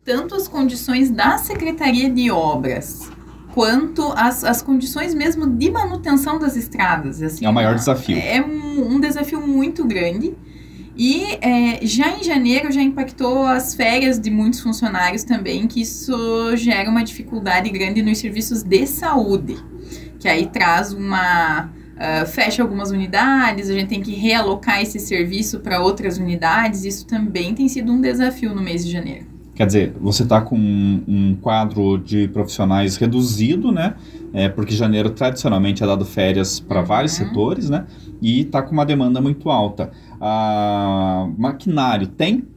Tanto as condições da Secretaria de Obras, quanto as condições mesmo de manutenção das estradas. Assim, É o maior desafio. É um desafio muito grande. E já em janeiro já impactou as férias de muitos funcionários também, que isso gera uma dificuldade grande nos serviços de saúde, que aí traz fecha algumas unidades, a gente tem que realocar esse serviço para outras unidades, isso também tem sido um desafio no mês de janeiro. Quer dizer, você está com um quadro de profissionais reduzido, né? Porque janeiro tradicionalmente é dado férias para vários setores, né? E está com uma demanda muito alta. Maquinário tem?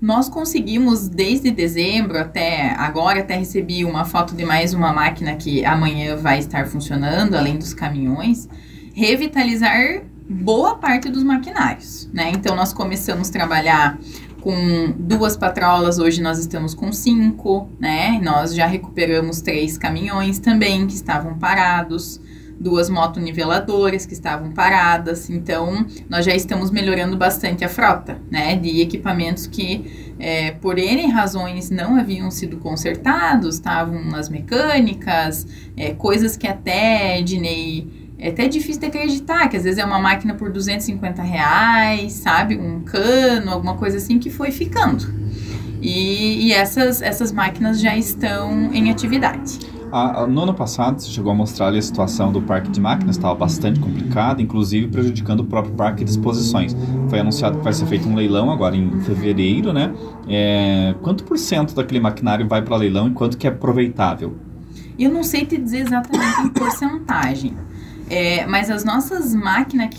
Nós conseguimos, desde dezembro até agora, até recebi uma foto de mais uma máquina que amanhã vai estar funcionando, além dos caminhões, revitalizar boa parte dos maquinários, né? Então, nós começamos a trabalhar com 2 patrolas, hoje nós estamos com 5, né? Nós já recuperamos 3 caminhões também que estavam parados, 2 motoniveladoras que estavam paradas, então nós já estamos melhorando bastante a frota, né? De equipamentos que, por N razões, não haviam sido consertados, estavam nas mecânicas, coisas que até, Ednei, é até difícil de acreditar, que às vezes é uma máquina por R$250, sabe? Um cano, alguma coisa assim que foi ficando. E essas máquinas já estão em atividade. No ano passado, você chegou a mostrar ali a situação do parque de máquinas, estava bastante complicada, inclusive prejudicando o próprio parque de exposições. Foi anunciado que vai ser feito um leilão agora em fevereiro, né? Quanto % daquele maquinário vai para leilão e quanto que é aproveitável? Eu não sei te dizer exatamente em porcentagem. Mas as nossas máquinas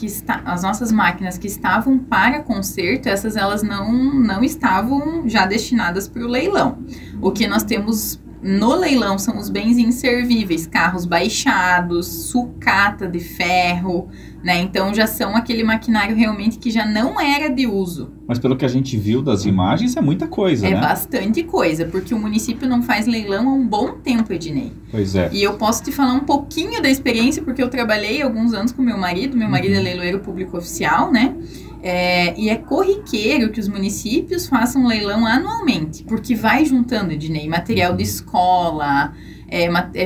que estavam para conserto, elas não estavam já destinadas para o leilão. O que nós temos no leilão são os bens inservíveis, carros baixados, sucata de ferro, né? Então já são aquele maquinário realmente que já não era de uso. Mas pelo que a gente viu das imagens, é muita coisa, né? É bastante coisa, porque o município não faz leilão há um bom tempo, Ednei. Pois é. E eu posso te falar um pouquinho da experiência, porque eu trabalhei alguns anos com meu marido é leiloeiro público oficial, né? E é corriqueiro que os municípios façam leilão anualmente, porque vai juntando, Ednei, material de escola,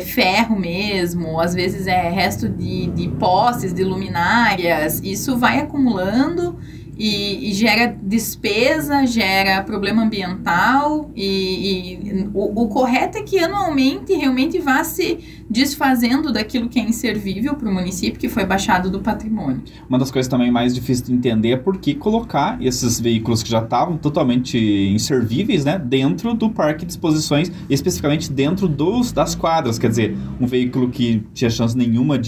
ferro mesmo, às vezes é resto de postes, de luminárias, isso vai acumulando e gera despesa, gera problema ambiental e o correto é que anualmente realmente vá se desfazendo daquilo que é inservível para o município, que foi baixado do patrimônio. Uma das coisas também mais difíceis de entender é por que colocar esses veículos que já estavam totalmente inservíveis, né, dentro do parque de exposições, especificamente dentro das quadras. Quer dizer, um veículo que tinha chance nenhuma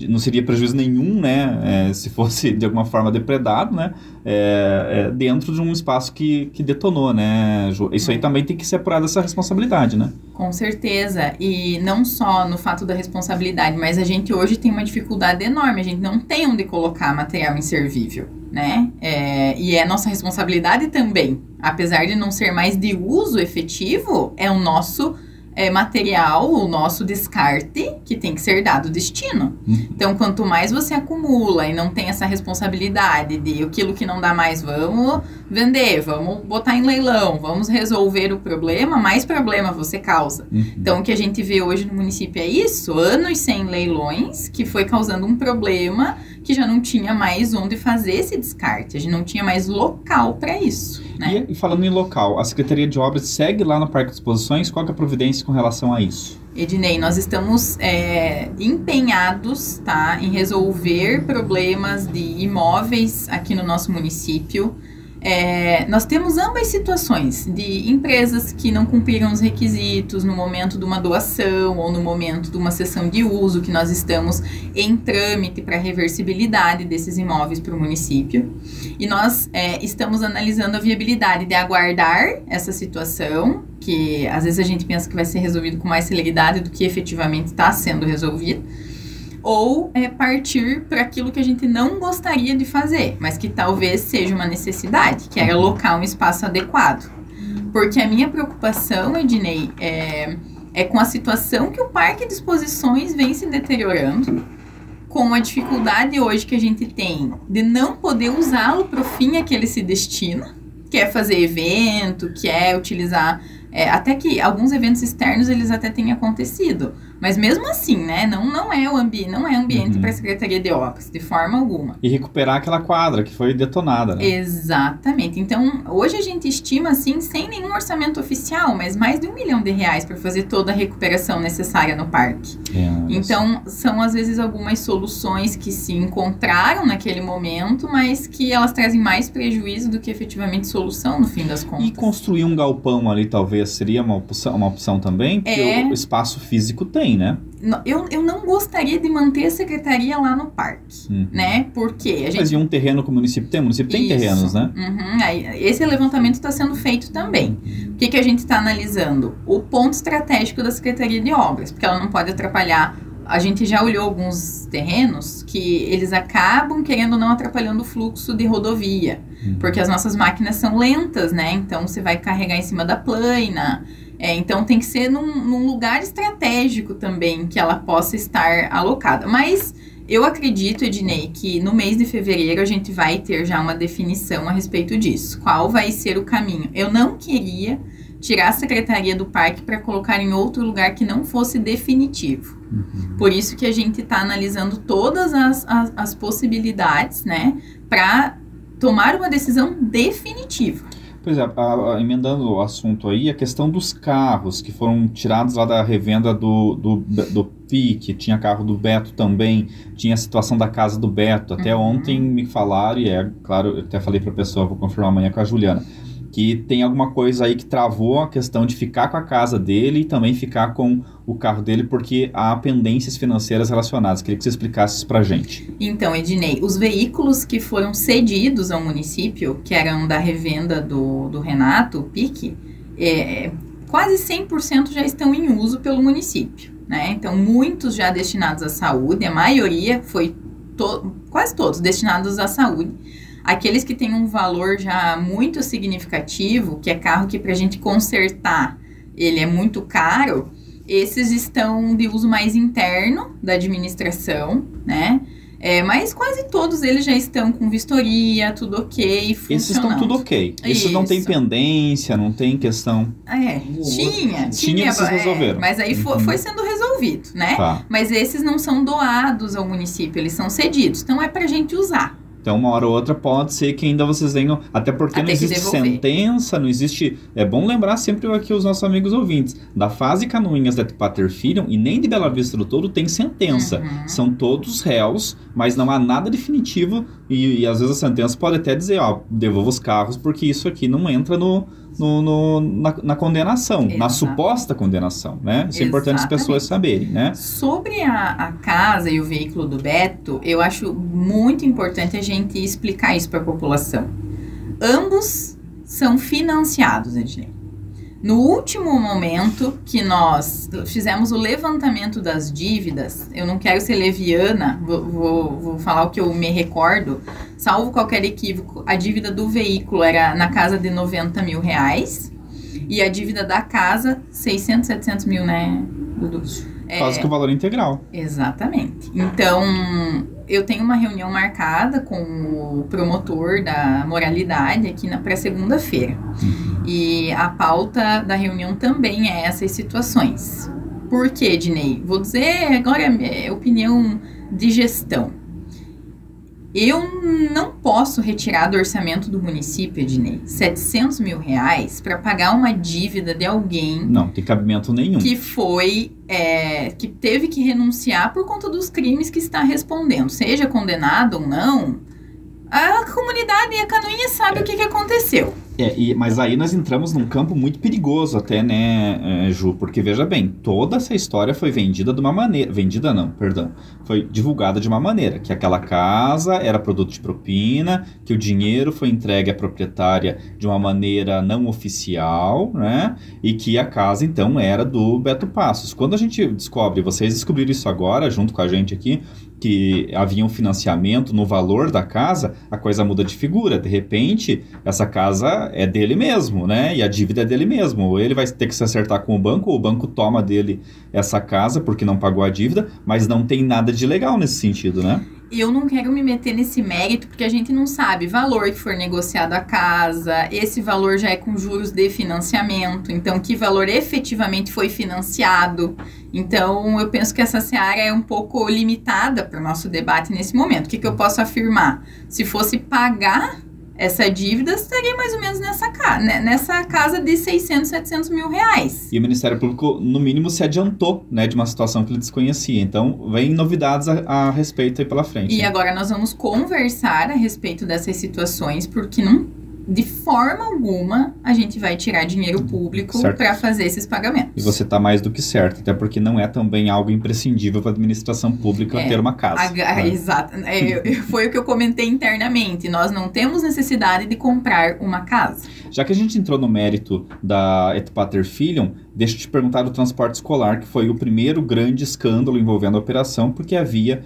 não seria prejuízo nenhum, né, se fosse de alguma forma depredado, né, dentro de um espaço que detonou, né, Ju? Isso aí também tem que ser apurado, essa responsabilidade, né? Com certeza, e não só no fato da responsabilidade, mas a gente hoje tem uma dificuldade enorme, a gente não tem onde colocar material inservível, né, e é nossa responsabilidade também, apesar de não ser mais de uso efetivo, é o nosso material, o nosso descarte, que tem que ser dado destino. Então, quanto mais você acumula e não tem essa responsabilidade de aquilo que não dá mais, vamos vender, vamos botar em leilão, vamos resolver o problema, mais problema você causa. Então, o que a gente vê hoje no município é isso, anos sem leilões, que foi causando um problema que já não tinha mais onde fazer esse descarte, a gente não tinha mais local para isso, né? E falando em local, a Secretaria de Obras segue lá no Parque de Exposições? Qual que é a providência com relação a isso? Ednei, nós estamos empenhados, tá, em resolver problemas de imóveis aqui no nosso município. Nós temos ambas situações de empresas que não cumpriram os requisitos no momento de uma doação ou no momento de uma cessão de uso, que nós estamos em trâmite para reversibilidade desses imóveis para o município. E nós estamos analisando a viabilidade de aguardar essa situação, que às vezes a gente pensa que vai ser resolvido com mais celeridade do que efetivamente está sendo resolvido, ou partir para aquilo que a gente não gostaria de fazer, mas que talvez seja uma necessidade, que é alocar um espaço adequado. Porque a minha preocupação, Ednei, é com a situação que o parque de exposições vem se deteriorando, com a dificuldade hoje que a gente tem de não poder usá-lo para o fim a que ele se destina, que é fazer evento, que é utilizar Até que alguns eventos externos eles até têm acontecido. Mas mesmo assim, né? Não é ambiente para a Secretaria de Obras, de forma alguma. E recuperar aquela quadra que foi detonada, né? Exatamente. Então, hoje a gente estima, assim, sem nenhum orçamento oficial, mas mais de R$1 milhão para fazer toda a recuperação necessária no parque. Então, são às vezes algumas soluções que se encontraram naquele momento, mas que elas trazem mais prejuízo do que efetivamente solução, no fim das contas. E construir um galpão ali, talvez, seria uma opção também? Porque o espaço físico tem, né? Eu não gostaria de manter a secretaria lá no parque, né? Porque Mas e um terreno que o município tem? O município tem terrenos, né? Esse levantamento está sendo feito também. O que a gente está analisando? O ponto estratégico da Secretaria de Obras, porque ela não pode atrapalhar. A gente já olhou alguns terrenos que eles acabam, querendo ou não, atrapalhando o fluxo de rodovia. Porque as nossas máquinas são lentas, né? Então, você vai carregar em cima da plana. Então, tem que ser num lugar estratégico também que ela possa estar alocada. Mas eu acredito, Ednei, que no mês de fevereiro a gente vai ter já uma definição a respeito disso. Qual vai ser o caminho? Eu não queria tirar a secretaria do parque para colocar em outro lugar que não fosse definitivo. Por isso que a gente está analisando todas as possibilidades, né, para tomar uma decisão definitiva. Pois é, emendando o assunto aí, a questão dos carros que foram tirados lá da revenda do PIC, tinha carro do Beto também, tinha a situação da casa do Beto, até ontem me falaram, e claro, eu até falei para a pessoa, vou confirmar amanhã com a Juliana, que tem alguma coisa aí que travou a questão de ficar com a casa dele e também ficar com o carro dele, porque há pendências financeiras relacionadas. Queria que você explicasse isso pra gente. Então, Ednei, os veículos que foram cedidos ao município, que eram da revenda do Renato, o PIC, quase 100% já estão em uso pelo município, né? Então, muitos já destinados à saúde, a maioria foi, quase todos destinados à saúde. Aqueles que têm um valor já muito significativo, que é carro que para a gente consertar, ele é muito caro, esses estão de uso mais interno da administração, né? Mas quase todos eles já estão com vistoria, tudo ok, funcionando. Esses estão tudo ok. Esses não tem pendência, não tem questão... Tinha, vocês resolveram. Mas aí foi sendo resolvido, né? Tá. Mas esses não são doados ao município, eles são cedidos. Então é pra gente usar. Então, uma hora ou outra pode ser que ainda vocês venham... Até porque não existe sentença, não existe... É bom lembrar sempre aqui os nossos amigos ouvintes. Da fase Canoinhas da Pater Filham e nem de Bela Vista do Todo tem sentença. São todos réus, mas não há nada definitivo. E às vezes a sentença pode até dizer, devolva os carros, porque isso aqui não entra na condenação, Exato. Na suposta condenação, né? Isso é importante as pessoas saberem, né? Sobre a casa e o veículo do Beto, eu acho muito importante a gente explicar isso para a população. Ambos são financiados, Ednei. No último momento que nós fizemos o levantamento das dívidas, eu não quero ser leviana, vou falar o que eu me recordo, salvo qualquer equívoco, a dívida do veículo era na casa de R$90 mil, e a dívida da casa, 600, 700 mil, né, Dudu? Quase que o valor integral. Exatamente. Então, eu tenho uma reunião marcada com o promotor da moralidade aqui para segunda-feira. E a pauta da reunião também é essas situações. Por quê, Ednei? Vou dizer agora é opinião de gestão. Eu não posso retirar do orçamento do município, Ednei, R$700 mil para pagar uma dívida de alguém... Não, tem cabimento nenhum. Que que teve que renunciar por conta dos crimes que está respondendo. Seja condenado ou não, a comunidade e a Canoinha sabe o que aconteceu. Mas aí nós entramos num campo muito perigoso até, né, Ju? Porque, veja bem, toda essa história foi vendida de uma maneira... Vendida não, perdão. Foi divulgada de uma maneira, que aquela casa era produto de propina, que o dinheiro foi entregue à proprietária de uma maneira não oficial, né? E que a casa, então, era do Beto Passos. Quando a gente descobre, vocês descobriram isso agora, junto com a gente aqui, que havia um financiamento no valor da casa, a coisa muda de figura. De repente, essa casa é dele mesmo, né? E a dívida é dele mesmo. Ou ele vai ter que se acertar com o banco, ou o banco toma dele essa casa porque não pagou a dívida, mas não tem nada de legal nesse sentido, né? Eu não quero me meter nesse mérito, porque a gente não sabe valor que for negociado a casa, esse valor já é com juros de financiamento, então que valor efetivamente foi financiado. Então, eu penso que essa seara é um pouco limitada para o nosso debate nesse momento. O que eu posso afirmar? Se fosse pagar essa dívida, estaria mais ou menos nessa casa de 600, 700 mil reais. E o Ministério Público, no mínimo, se adiantou, né, de uma situação que ele desconhecia. Então, vem novidades a respeito aí pela frente. E agora nós vamos conversar a respeito dessas situações, porque de forma alguma a gente vai tirar dinheiro público para fazer esses pagamentos. E você está mais do que certo, até porque não é também algo imprescindível para a administração pública ter uma casa. Exato. Foi o que eu comentei internamente. Nós não temos necessidade de comprar uma casa. Já que a gente entrou no mérito da Et Pater Filium, deixa eu te perguntar do transporte escolar, que foi o primeiro grande escândalo envolvendo a operação, porque havia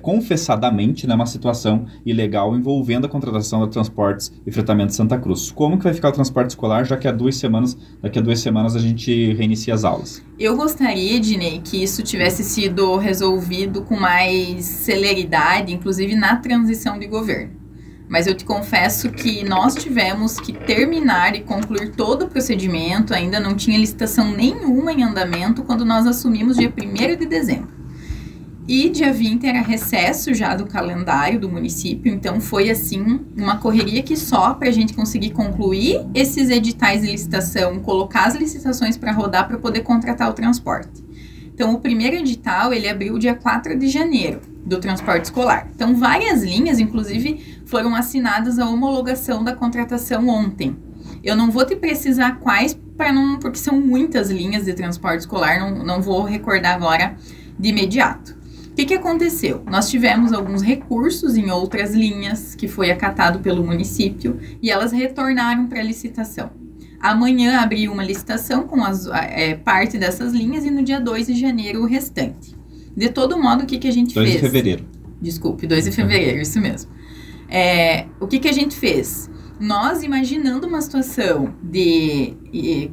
confessadamente, né, uma situação ilegal envolvendo a contratação da Transportes e Fretamento Santa Cruz. Como que vai ficar o transporte escolar, já que daqui a 2 semanas a gente reinicia as aulas? Eu gostaria, Ednei, que isso tivesse sido resolvido com mais celeridade, inclusive na transição de governo. Mas eu te confesso que nós tivemos que terminar e concluir todo o procedimento, ainda não tinha licitação nenhuma em andamento quando nós assumimos dia 1º de dezembro. E dia 20 era recesso já do calendário do município, então foi assim uma correria que só para a gente conseguir concluir esses editais de licitação, colocar as licitações para rodar para poder contratar o transporte. Então, o primeiro edital, ele abriu dia 4 de janeiro, do transporte escolar. Então, várias linhas, inclusive, foram assinadas a homologação da contratação ontem. Eu não vou te precisar quais, porque são muitas linhas de transporte escolar, não vou recordar agora de imediato. O que aconteceu? Nós tivemos alguns recursos em outras linhas, que foi acatado pelo município, e elas retornaram para a licitação. Amanhã abriu uma licitação com parte dessas linhas e no dia 2 de janeiro o restante. De todo modo, o que a gente fez? 2 de fevereiro. Desculpe, 2 de fevereiro, isso mesmo. O que a gente fez? Nós, imaginando uma situação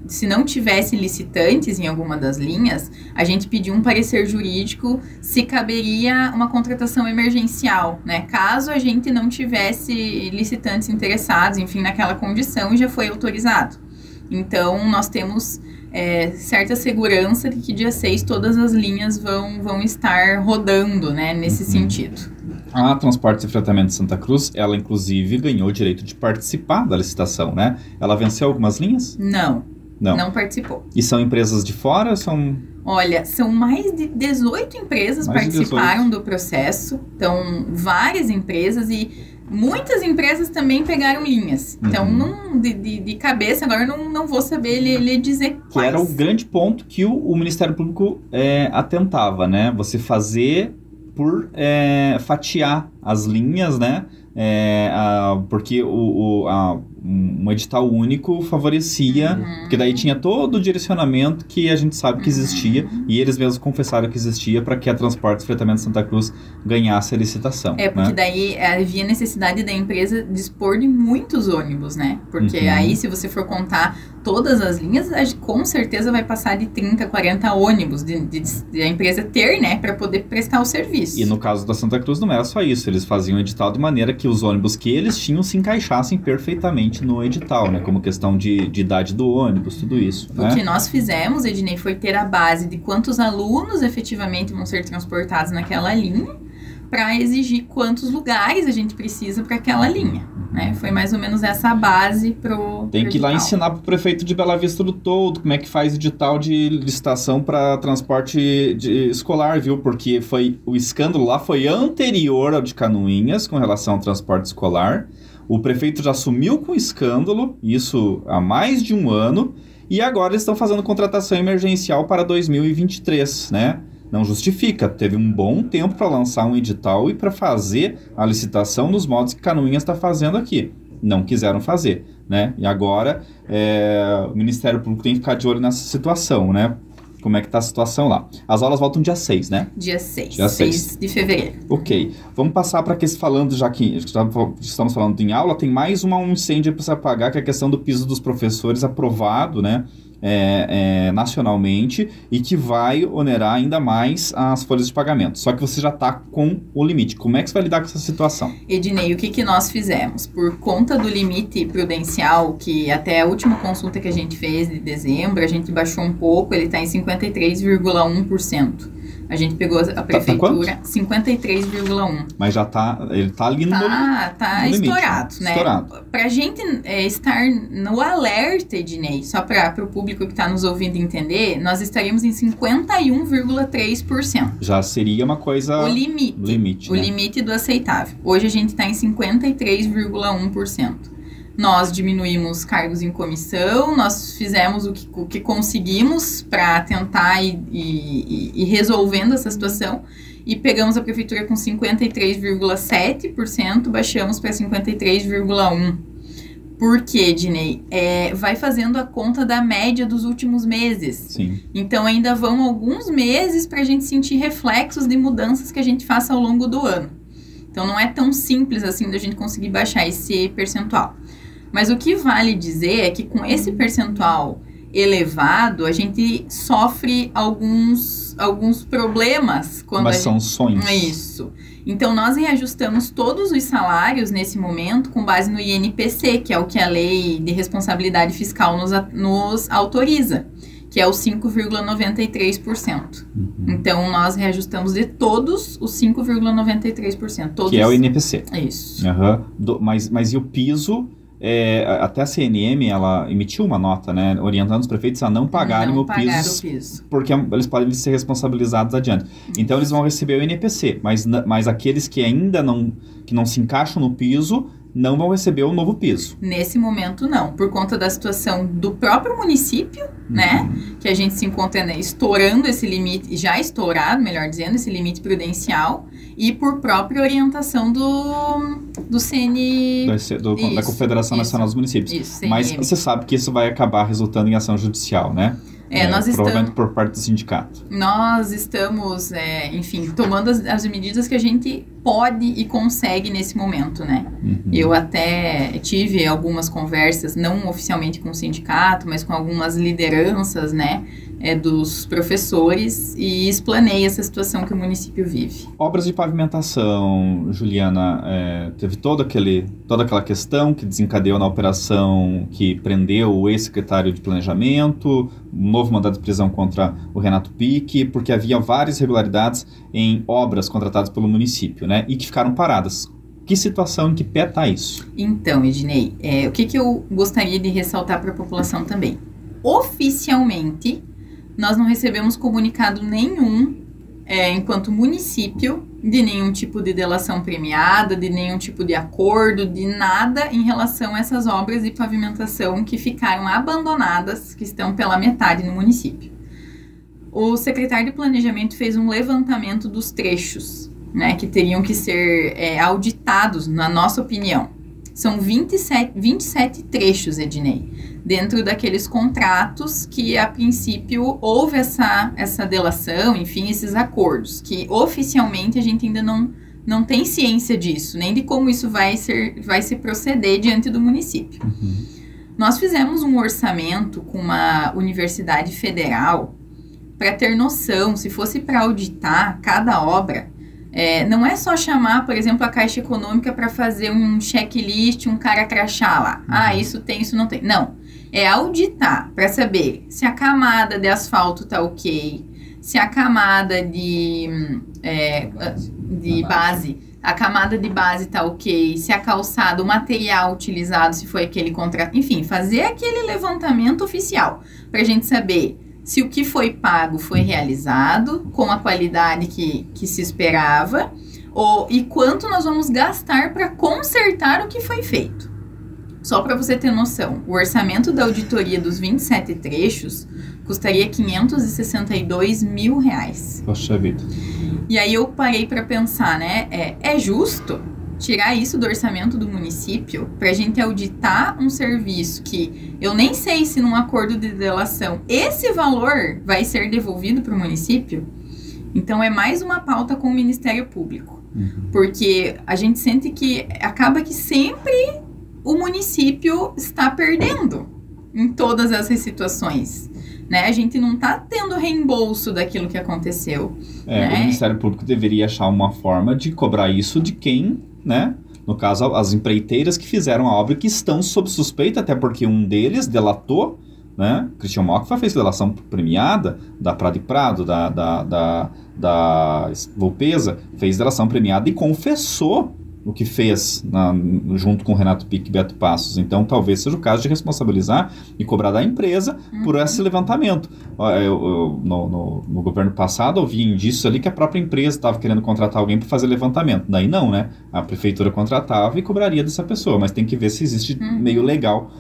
se não tivesse licitantes em alguma das linhas, a gente pediu um parecer jurídico se caberia uma contratação emergencial, né? Caso a gente não tivesse licitantes interessados, enfim, naquela condição e já foi autorizado. Então, nós temos certa segurança de que dia 6 todas as linhas vão estar rodando, né, nesse sentido. A Transportes e Fretamento Santa Cruz, ela inclusive ganhou o direito de participar da licitação, né? Ela venceu algumas linhas? Não participou. E são empresas de fora? Olha, são mais de 18 empresas participaram do processo. Então, várias empresas e muitas empresas também pegaram linhas. Então, de cabeça, agora eu não vou saber lhe dizer quais. Que era o grande ponto que o Ministério Público atentava, né? Você fazer por fatiar as linhas, né? Porque um edital único favorecia, porque daí tinha todo o direcionamento que a gente sabe que existia, e eles mesmos confessaram que existia para que a Transportes e Fretamento Santa Cruz ganhasse a licitação. Porque daí havia necessidade da empresa dispor de muitos ônibus, né? Porque aí, se você for contar todas as linhas, com certeza vai passar de 30, 40 ônibus de a empresa ter, né? Para poder prestar o serviço. E no caso da Santa Cruz não era só isso, eles faziam o edital de maneira que os ônibus que eles tinham se encaixassem perfeitamente no edital, né? Como questão de idade do ônibus, tudo isso. O que nós fizemos, Ednei, foi ter a base de quantos alunos efetivamente vão ser transportados naquela linha, para exigir quantos lugares a gente precisa para aquela linha, né? Foi mais ou menos essa a base Tem que ir lá ensinar para o prefeito de Bela Vista do Toldo como é que faz edital de licitação para transporte escolar, viu? Porque o escândalo lá foi anterior ao de Canoinhas com relação ao transporte escolar. O prefeito já assumiu com o escândalo, isso há mais de um ano, e agora eles estão fazendo contratação emergencial para 2023, né? Não justifica, teve um bom tempo para lançar um edital e para fazer a licitação nos modos que Canoinhas está fazendo aqui. Não quiseram fazer, né? E agora o Ministério Público tem que ficar de olho nessa situação, né? Como é que está a situação lá. As aulas voltam dia 6, né? Dia 6 de fevereiro. Ok. Vamos passar para que falando, já que estamos falando em aula, tem mais um incêndio para se apagar, que é a questão do piso dos professores aprovado, né? nacionalmente e que vai onerar ainda mais as folhas de pagamento. Só que você já está com o limite. Como é que você vai lidar com essa situação? Ednei, o que nós fizemos? Por conta do limite prudencial, que até a última consulta que a gente fez de dezembro, a gente baixou um pouco, ele está em 53,1%. A gente pegou a prefeitura, 53,1. Mas já ele tá ali no limite, estourado, né? Estourado. Pra gente estar no alerta, Ednei, só para o público que está nos ouvindo entender, nós estaríamos em 51,3%. Já seria uma coisa... O limite. O limite do aceitável. Hoje a gente está em 53,1%. Nós diminuímos cargos em comissão, nós fizemos o que conseguimos para tentar ir resolvendo essa situação e pegamos a prefeitura com 53,7%, baixamos para 53,1%. Por quê, Ednei? Vai fazendo a conta da média dos últimos meses. Sim. Então ainda vão alguns meses para a gente sentir reflexos de mudanças que a gente faça ao longo do ano. Então não é tão simples assim da gente conseguir baixar esse percentual. Mas o que vale dizer é que com esse percentual elevado, a gente sofre alguns problemas. Mas são sonhos. Isso. Então, nós reajustamos todos os salários nesse momento com base no INPC, que é o que a Lei de Responsabilidade Fiscal nos autoriza, que é o 5,93%. Então, nós reajustamos de todos os 5,93%. Todos... Que é o INPC. Isso. Mas e o piso... até a CNM, ela emitiu uma nota, né, orientando os prefeitos a não pagarem o piso, porque eles podem ser responsabilizados adiante. Então, eles vão receber o INPC, mas aqueles que ainda não se encaixam no piso, não vão receber o novo piso. Nesse momento, não. Por conta da situação do próprio município, né, que a gente se encontra estourando esse limite, já estourado, melhor dizendo, esse limite prudencial, e por própria orientação do CN... da Confederação Nacional dos Municípios. Isso, mas você sabe que isso vai acabar resultando em ação judicial, né? Provavelmente por parte do sindicato. Nós estamos, enfim, tomando as medidas que a gente pode e consegue nesse momento, né? Eu até tive algumas conversas, não oficialmente com o sindicato, mas com algumas lideranças, né, dos professores e explanei essa situação que o município vive. Obras de pavimentação, Juliana, teve toda aquela questão que desencadeou na operação que prendeu o ex-secretário de Planejamento, um novo mandado de prisão contra o Renato Pique, porque havia várias irregularidades em obras contratadas pelo município, né, e que ficaram paradas. Que situação, em que pé está isso? Então, Ednei, o que eu gostaria de ressaltar para a população também? Oficialmente, nós não recebemos comunicado nenhum, enquanto município, de nenhum tipo de delação premiada, de nenhum tipo de acordo, de nada em relação a essas obras de pavimentação que ficaram abandonadas, que estão pela metade no município. O secretário de Planejamento fez um levantamento dos trechos, né, que teriam que ser auditados, na nossa opinião. São 27 trechos, Ednei, dentro daqueles contratos que, a princípio, houve essa delação, enfim, esses acordos, que oficialmente a gente ainda não tem ciência disso, nem de como isso vai se proceder diante do município. Nós fizemos um orçamento com uma universidade federal para ter noção, se fosse para auditar cada obra, não é só chamar, por exemplo, a Caixa Econômica para fazer um checklist, um cara crachá lá. Ah, isso tem, isso não tem. Não. É auditar para saber se a camada de asfalto tá ok, se a camada de base, a camada de base tá ok, se a calçada, o material utilizado, se foi aquele contrato. Enfim, fazer aquele levantamento oficial para a gente saber se o que foi pago foi realizado com a qualidade que se esperava e quanto nós vamos gastar para consertar o que foi feito. Só para você ter noção, o orçamento da auditoria dos 27 trechos custaria R$562 mil. Poxa vida. E aí eu parei para pensar, né? É justo tirar isso do orçamento do município para a gente auditar um serviço que eu nem sei se num acordo de delação esse valor vai ser devolvido para o município. Então é mais uma pauta com o Ministério Público, porque a gente sente que acaba que sempre o município está perdendo, em todas essas situações. Né? A gente não está tendo reembolso daquilo que aconteceu. Né? O Ministério Público deveria achar uma forma de cobrar isso de quem, né? No caso, as empreiteiras que fizeram a obra, que estão sob suspeita, até porque um deles delatou, né? Christian Mocfa fez delação premiada da Prado e Prado, da Volpesa, fez delação premiada e confessou o que fez junto com o Renato Pique e Beto Passos. Então, talvez seja o caso de responsabilizar e cobrar da empresa por esse levantamento. No governo passado, eu vi indícios ali que a própria empresa estava querendo contratar alguém para fazer levantamento. Daí não, né? A prefeitura contratava e cobraria dessa pessoa, mas tem que ver se existe meio legal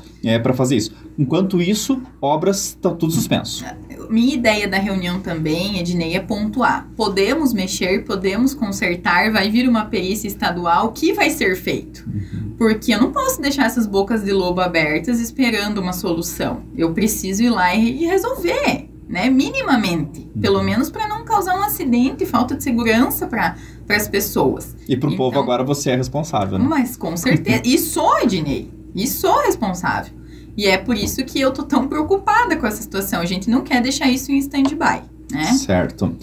para fazer isso. Enquanto isso, obras estão tudo suspenso. Minha ideia da reunião também, Ednei, é pontuar. Podemos mexer, podemos consertar, vai vir uma perícia estadual, o que vai ser feito? Porque eu não posso deixar essas bocas de lobo abertas esperando uma solução. Eu preciso ir lá e resolver, né? Minimamente. Pelo menos para não causar um acidente e falta de segurança para as pessoas. E para o povo agora você é responsável, né? Mas com certeza. E sou, Ednei. E sou responsável. E é por isso que eu tô tão preocupada com essa situação. A gente não quer deixar isso em stand-by, né? Certo.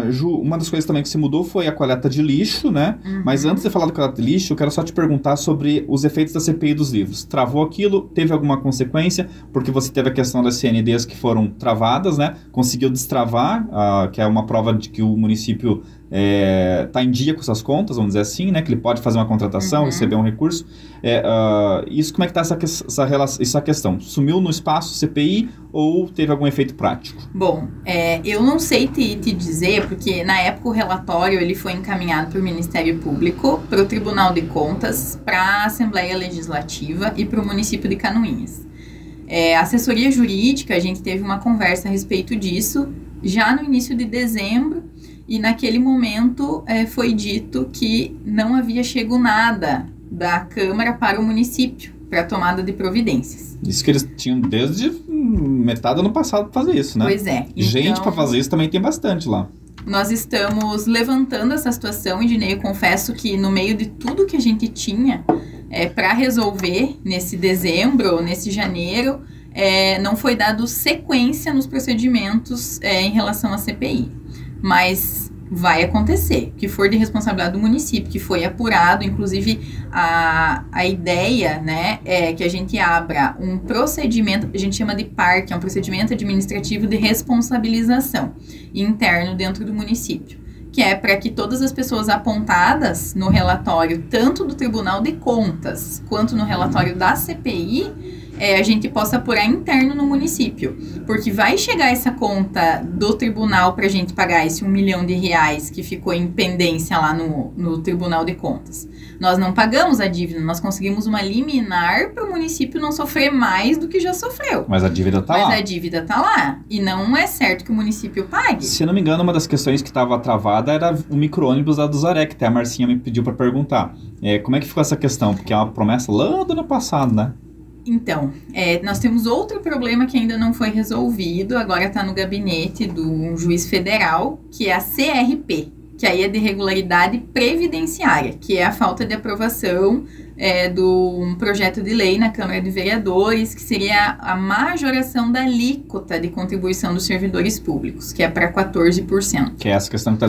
Ju, uma das coisas também que se mudou foi a coleta de lixo, né? Mas antes de falar da coleta de lixo, eu quero só te perguntar sobre os efeitos da CPI dos livros. Travou aquilo? Teve alguma consequência? Porque você teve a questão das CNDs que foram travadas, né? Conseguiu destravar, que é uma prova de que o município está em dia com suas contas, vamos dizer assim, né? Que ele pode fazer uma contratação, receber um recurso. Isso, como é que está essa questão? Sumiu no espaço CPI ou teve algum efeito prático? Bom, eu não sei te dizer, porque na época o relatório ele foi encaminhado para o Ministério Público, para o Tribunal de Contas, para a Assembleia Legislativa e para o município de Canoinhas. A assessoria jurídica, a gente teve uma conversa a respeito disso já no início de dezembro, e naquele momento foi dito que não havia chegado nada da Câmara para o município, para a tomada de providências. Isso que eles tinham desde metade do ano passado para fazer isso, né? Pois é. Gente, então, para fazer isso também tem bastante lá. Nós estamos levantando essa situação, Ednei, eu confesso que no meio de tudo que a gente tinha para resolver nesse dezembro, nesse janeiro, não foi dado sequência nos procedimentos em relação à CPI. Mas vai acontecer, que for de responsabilidade do município, que foi apurado, inclusive a ideia, né, é que a gente abra um procedimento, a gente chama de PAR, que é um procedimento administrativo de responsabilização interno dentro do município, que é para que todas as pessoas apontadas no relatório, tanto do Tribunal de Contas, quanto no relatório da CPI, a gente possa apurar interno no município, porque vai chegar essa conta do tribunal para a gente pagar esse R$1 milhão que ficou em pendência lá no Tribunal de Contas. Nós não pagamos a dívida, nós conseguimos uma liminar para o município não sofrer mais do que já sofreu. Mas a dívida está lá. Mas a dívida está lá, e não é certo que o município pague. Se eu não me engano, uma das questões que estava travada era o micro-ônibus lá do Zaré, que até a Marcinha me pediu para perguntar. Como é que ficou essa questão? Porque é uma promessa lá do ano passado, né? Então, nós temos outro problema que ainda não foi resolvido, agora está no gabinete do juiz federal, que é a CRP, que aí é de regularidade previdenciária, que é a falta de aprovação do projeto de lei na Câmara de Vereadores, que seria a majoração da alíquota de contribuição dos servidores públicos, que é para 14%. Que é essa questão que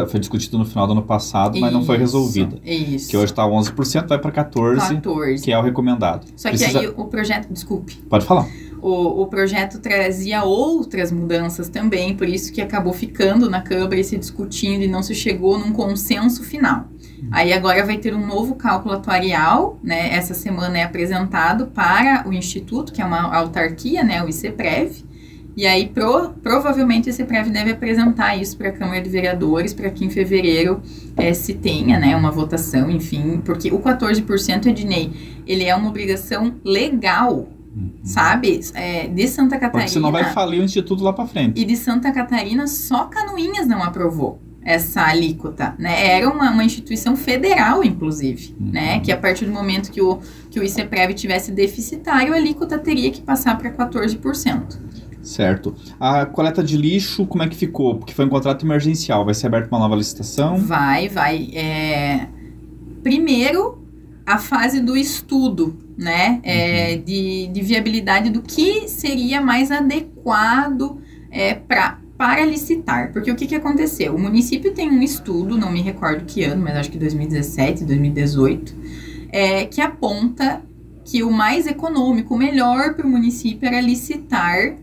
foi discutida no final do ano passado, mas não foi resolvida. Isso. Que hoje está 11%, vai para 14%, que é o recomendado. Só que aí o projeto... Desculpe. Pode falar. O projeto trazia outras mudanças também, por isso que acabou ficando na Câmara e se discutindo e não se chegou num consenso final. Aí agora vai ter um novo cálculo atuarial, né? Essa semana é apresentado para o Instituto, que é uma autarquia, né? O ICEPREV. E aí provavelmente o ICEPREV deve apresentar isso para a Câmara de Vereadores, para que em fevereiro se tenha, né, uma votação, enfim. Porque o 14%, Ednei, ele é uma obrigação legal, sabe? De Santa Catarina. Porque senão vai falir o Instituto lá para frente. E de Santa Catarina, só Canoinhas não aprovou essa alíquota, né? Era uma instituição federal, inclusive, né? Que a partir do momento que o ICEPREV tivesse deficitário, a alíquota teria que passar para 14%. Certo. A coleta de lixo, como é que ficou? Porque foi um contrato emergencial. Vai ser aberta uma nova licitação? Vai. Primeiro, a fase do estudo, né, de viabilidade do que seria mais adequado para licitar. Porque o que aconteceu? O município tem um estudo, não me recordo que ano, mas acho que 2017, 2018, que aponta que o mais econômico, o melhor para o município era licitar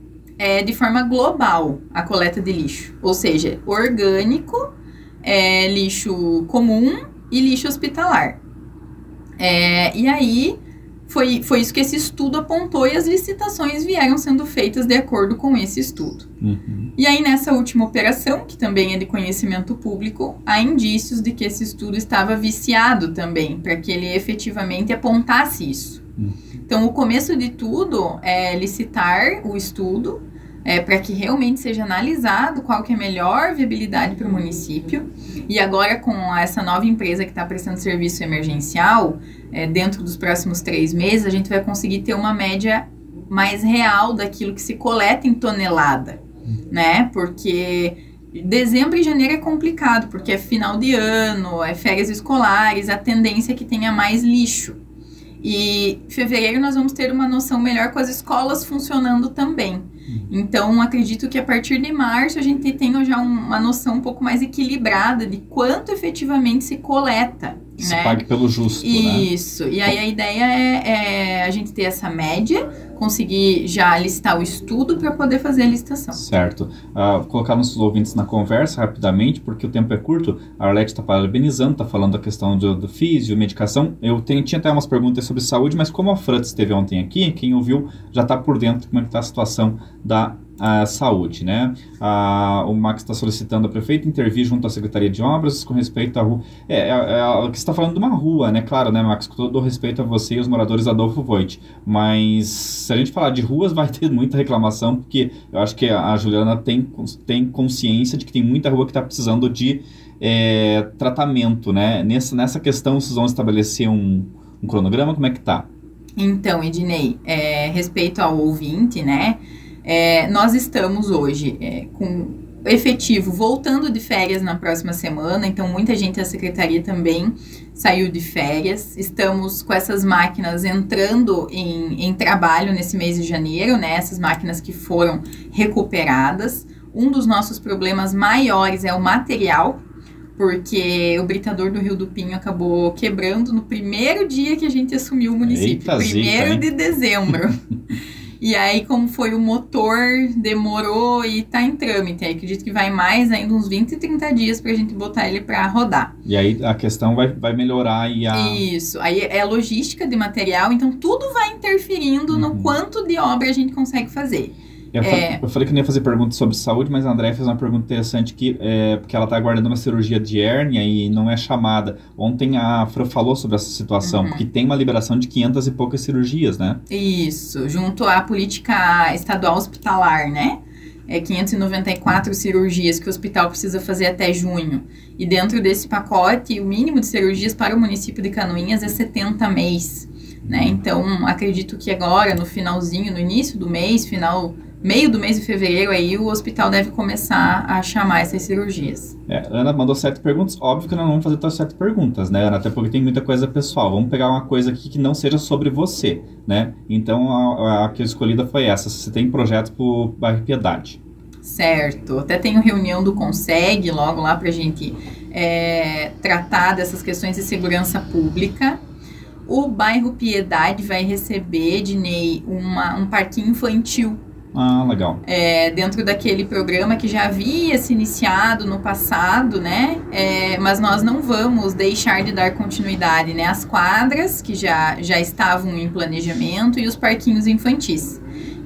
de forma global a coleta de lixo. Ou seja, orgânico, lixo comum e lixo hospitalar. E aí, foi isso que esse estudo apontou e as licitações vieram sendo feitas de acordo com esse estudo. E aí, nessa última operação, que também é de conhecimento público, há indícios de que esse estudo estava viciado também, para que ele efetivamente apontasse isso. Então, o começo de tudo é licitar o estudo, para que realmente seja analisado qual que é a melhor viabilidade para o município. E agora, com essa nova empresa que está prestando serviço emergencial, dentro dos próximos 3 meses, a gente vai conseguir ter uma média mais real daquilo que se coleta em tonelada, né? Porque dezembro e janeiro é complicado, porque é final de ano, férias escolares, a tendência é que tenha mais lixo. E em fevereiro nós vamos ter uma noção melhor com as escolas funcionando também. Então, acredito que a partir de março a gente tenha já uma noção um pouco mais equilibrada de quanto efetivamente se coleta. Se pague pelo justo, Isso. né? E aí a ideia é a gente ter essa média, conseguir já listar o estudo para poder fazer a licitação. Certo. Vou colocar nossos ouvintes na conversa rapidamente, porque o tempo é curto. A Arlete está parabenizando, está falando da questão do físio, medicação. Eu tinha até umas perguntas sobre saúde, mas como a Frantz esteve ontem aqui, quem ouviu já está por dentro de como é que está a situação da saúde, né? O Max está solicitando a prefeita intervir junto à Secretaria de Obras com respeito à rua. Que você está falando de uma rua, né? Claro, né, Max? Com todo o respeito a você e os moradores da Adolfo Voit. Mas se a gente falar de ruas, vai ter muita reclamação, porque eu acho que a Juliana tem consciência de que tem muita rua que está precisando de tratamento, né? Nessa questão, vocês vão estabelecer um cronograma? Como é que tá? Então, Ednei, respeito ao ouvinte, né? Nós estamos hoje com efetivo voltando de férias na próxima semana, então muita gente da secretaria também saiu de férias. Estamos com essas máquinas entrando em trabalho nesse mês de janeiro, né? Essas máquinas que foram recuperadas. Um dos nossos problemas maiores é o material, porque o britador do Rio do Pinho acabou quebrando no primeiro dia que a gente assumiu o município, 1º de dezembro. E aí, como foi o motor, demorou e tá em trâmite. Aí, acredito que vai mais ainda uns 20, 30 dias pra gente botar ele pra rodar. E aí, a questão vai melhorar e Isso. Aí, é logística de material, então tudo vai interferindo no quanto de obra a gente consegue fazer. Eu falei que não ia fazer perguntas sobre saúde, mas a André fez uma pergunta interessante aqui, porque ela está aguardando uma cirurgia de hérnia e não é chamada. Ontem a Fran falou sobre essa situação, porque tem uma liberação de 500 e poucas cirurgias, né? Isso, junto à política estadual hospitalar, né? 594 cirurgias que o hospital precisa fazer até junho. E dentro desse pacote, o mínimo de cirurgias para o município de Canoinhas é 70 mês, né? Então, acredito que agora, no finalzinho, no início do mês, meio do mês de fevereiro, aí o hospital deve começar a chamar essas cirurgias. Ana mandou 7 perguntas. Óbvio que nós não vamos fazer todas as 7 perguntas, né, Ana? Até porque tem muita coisa pessoal. Vamos pegar uma coisa aqui que não seja sobre você, né? Então, a que escolhida foi essa. Você tem projetos para o bairro Piedade. Certo. Até tenho reunião do Conseg logo lá para a gente tratar dessas questões de segurança pública. O bairro Piedade vai receber, Dinei, um parquinho infantil. Legal. Dentro daquele programa que já havia se iniciado no passado, né? Mas nós não vamos deixar de dar continuidade, né? As quadras que já estavam em planejamento e os parquinhos infantis.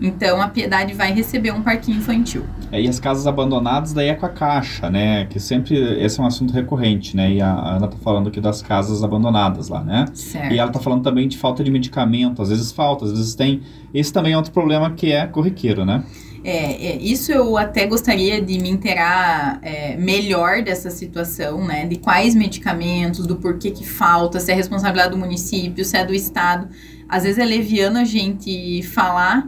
Então, a Piedade vai receber um parquinho infantil. E as casas abandonadas daí é com a Caixa, né? Que sempre, esse é um assunto recorrente, né? E a Ana tá falando aqui das casas abandonadas lá, né? Certo. E ela tá falando também de falta de medicamento. Às vezes falta, às vezes tem. Esse também é outro problema que é corriqueiro, né? Isso eu até gostaria de me inteirar melhor dessa situação, né? De quais medicamentos, do porquê que falta, se é responsabilidade do município, se é do estado. Às vezes é leviano a gente falar,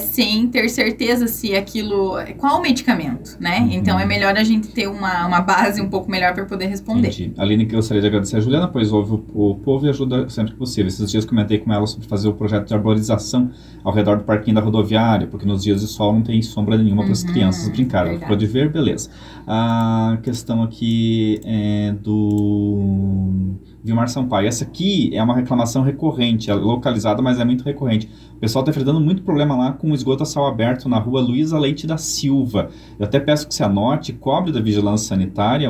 sem ter certeza se aquilo... Qual o medicamento, né? Então, é melhor a gente ter uma base um pouco melhor para poder responder. Entendi. Aline, que eu gostaria de agradecer a Juliana, pois ouve o povo e ajuda sempre que possível. Esses dias comentei com ela sobre fazer o projeto de arborização ao redor do parquinho da rodoviária, porque nos dias de sol não tem sombra nenhuma para as crianças brincarem. Ficou de ver, beleza. A questão aqui é do Vilmar Sampaio. Essa aqui é uma reclamação recorrente, é localizada, mas é muito recorrente. O pessoal está enfrentando muito problema lá com o esgoto a céu aberto na rua Luísa Leite da Silva. Eu até peço que você anote, cobre da vigilância sanitária,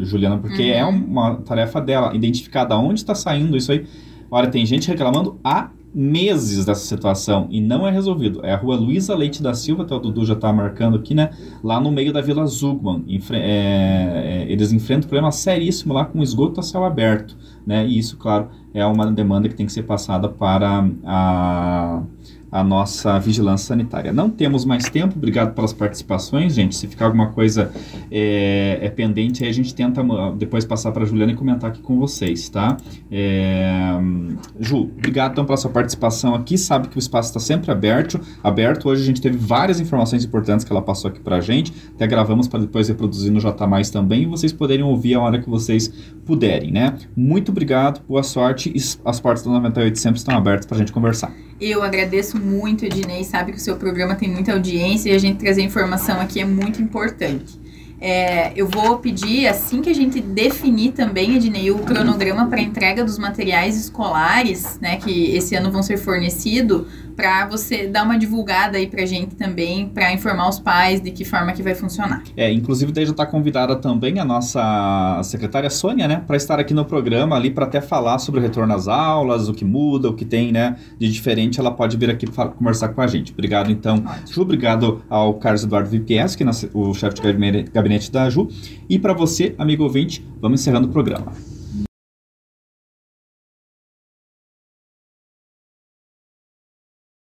Juliana, porque é uma tarefa dela, identificar de onde está saindo isso aí. Olha, tem gente reclamando há meses dessa situação e não é resolvido. É a rua Luísa Leite da Silva, até o Dudu já está marcando aqui, né? Lá no meio da Vila Zugman. Eles enfrentam um problema seríssimo lá com esgoto a céu aberto, né? E isso, claro, é uma demanda que tem que ser passada para a nossa vigilância sanitária. Não temos mais tempo, obrigado pelas participações, gente. Se ficar alguma coisa pendente, aí a gente tenta depois passar para a Juliana e comentar aqui com vocês, tá? Ju, obrigado então pela sua participação aqui, sabe que o espaço está sempre aberto. Hoje a gente teve várias informações importantes que ela passou aqui para a gente, até gravamos para depois reproduzir no J+, também, e vocês poderem ouvir a hora que vocês puderem, né? Muito obrigado, boa sorte, e as portas do 98 sempre estão abertas para a gente conversar. Eu agradeço muito, Ednei, sabe que o seu programa tem muita audiência e a gente trazer informação aqui é muito importante. Eu vou pedir, assim que a gente definir também, Ednei, o cronograma para entrega dos materiais escolares, né, que esse ano vão ser fornecidos, para você dar uma divulgada aí pra gente também, para informar os pais de que forma que vai funcionar. Inclusive daí já está convidada também a nossa secretária Sônia, né, para estar aqui no programa ali para até falar sobre o retorno às aulas, o que muda, o que tem, né, de diferente, ela pode vir aqui conversar com a gente. Obrigado então, Ju, obrigado ao Carlos Eduardo VPS, que é o chefe de gabinete da Ju, e para você, amigo ouvinte, vamos encerrando o programa.